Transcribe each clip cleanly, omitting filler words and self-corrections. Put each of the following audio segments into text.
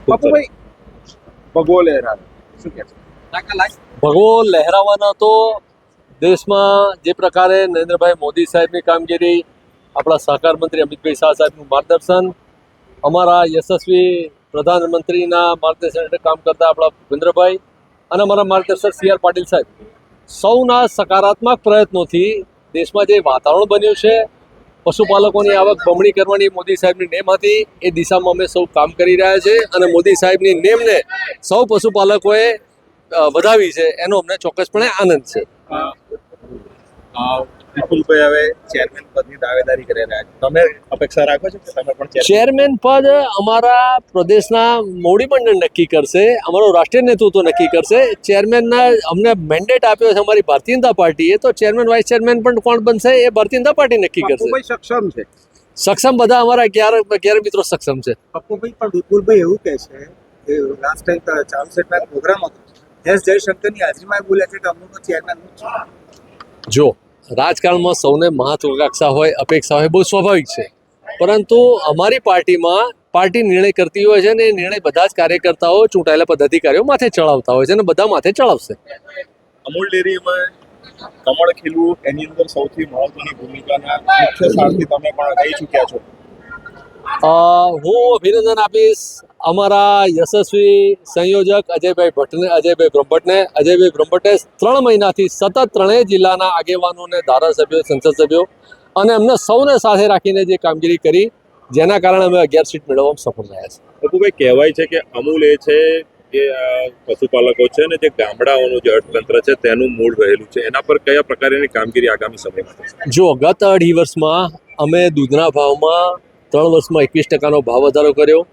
બાપુભાઈ ભગવો લહેરાવે શું કહે છે? ભગવો લહેરાવાના તો દેશમાં જે પ્રકારે નરેન્દ્રભાઈ મોદી સાહેબની કામગીરી, આપણા સહકાર મંત્રી અમિતભાઈ શાહ સાહેબનું માર્ગદર્શન, અમારા યશસ્વી પ્રધાનમંત્રીના માર્ગદર્શન હેઠળ કામ કરતા આપણા ભૂપેન્દ્રભાઈ અને અમારા માર્ગદર્શક CR પાટીલ સાહેબ, સૌના સકારાત્મક પ્રયત્નોથી દેશમાં જે વાતાવરણ બન્યું છે, પશુપાલકોની આવક બમણી કરવાની મોદી સાહેબની નેમ હતી, એ દિશામાં અમે સૌ કામ કરી રહ્યા છે અને મોદી સાહેબની નેમને સૌ પશુપાલકોએ વધાવી છે, એનો અમને ચોક્કસપણે આનંદ છે. વિપુલભાઈ હવે ચેરમેન પદની દાવેદારી કરી રહ્યા છે, તમે અપેક્ષા રાખો છો કે તમે પણ ચેરમેન પદ અમારા પ્રદેશના મોવડી મંડળ નક્કી કરશે, અમારો રાષ્ટ્રીય નેતૃત્વ નક્કી કરશે. ચેરમેનના અમને મેન્ડેટ આપ્યો છે અમારી ભારતીય જનતા પાર્ટીએ, તો ચેરમેન વાઇસ ચેરમેન પણ કોણ બનશે એ ભારતીય જનતા પાર્ટી નક્કી કરશે. સક્ષમ છે? સક્ષમ બધા અમારા 11 મિત્રો સક્ષમ છે. પપ્પુભાઈ, પણ વિપુલભાઈ એવું કહે છે કે લાસ્ટ ટાઈમ ચાલુ સેટના પ્રોગ્રામ હતો, એસ જયશંકરની હાજરીમાં બોલ્યા છે કે અમુક ચેરમેન જો રાજકારણમાં સૌને મહત્વાકાંક્ષા હોય, અપેક્ષા હોય, બહુ સ્વાભાવિક છે, પરંતુ અમારી પાર્ટીમાં પાર્ટી નિર્ણય કરતી હોય છે અને એ નિર્ણય બધા જ કાર્યકર્તાઓ, ચૂંટાયેલા પદાધિકારીઓ માથે ચડાવતા હોય છે અને બધા માથે ચડાવશે. અમૂલ ડેરીમાં કમળ ખીલવું એની અંદર સૌથી મહત્વની ભૂમિકાના મુખ્ય સારથી તમે પણ રહી ચૂક્યા છો. હું અભિનંદન આપીશ અમારા યશસ્વી સંયોજક અજયભાઈ બ્રહ્મભટ્ટને. અજયભાઈ બ્રહ્મભટ્ટે 3 મહિનાથી સતત 3 જિલ્લાના આગેવાનોને, ધારાસભ્યો, સંસદ સભ્યો અને અમને સૌને સાથે રાખીને જે કામગીરી કરી, જેના કારણે અમે 11 સીટ મેળવવામાં સફળ રહ્યા છે. પપ્પુભાઈ, કહેવાય છે કે અમૂલ એ છે કે પશુપાલકો છે ને જે ગામડાઓનું જે અર્થતંત્ર છે તેનું મૂળ રહેલું છે, એના પર કયા પ્રકારની કામગીરી આગામી સમયમાં? જો ગત 2.5 વર્ષમાં અમે દૂધના ભાવમાં 3 વર્ષમાં 21% ભાવ વધારો કર્યો.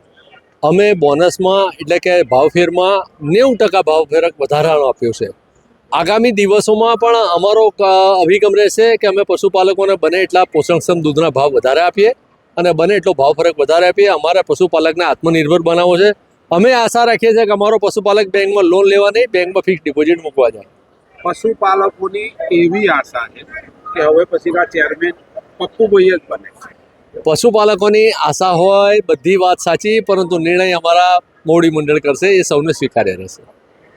અમે બોનસમાં એટલે કે ભાવફેરમાં 90% ભાવફેર વધારાનો આપ્યો છે. આગામી દિવસોમાં પણ અમારો અભિગમ રહેશે કે અમે પશુપાલકોને બને એટલા પોષણક્ષમ દૂધના ભાવ વધારે આપીએ અને બને એટલો ભાવ ફરક વધારે આપીએ. અમારા પશુપાલકને આત્મનિર્ભર બનાવવો છે. અમે આશા રાખીએ છીએ કે અમારો પશુપાલક બેંકમાં લોન લેવા નહીં, બેંકમાં ફિક્સ ડિપોઝિટ મૂકવા જાય. પશુપાલકોની એવી આશા છે કે હવે પછીના ચેરમેન પપ્પુભાઈ જ બને. પશુપાલકોની આશા હોય, બધી વાત સાચી, પરંતુ નિર્ણય અમારા મોવડી મંડળ કરશે, એ સૌને સ્વીકાર્ય રહેશે.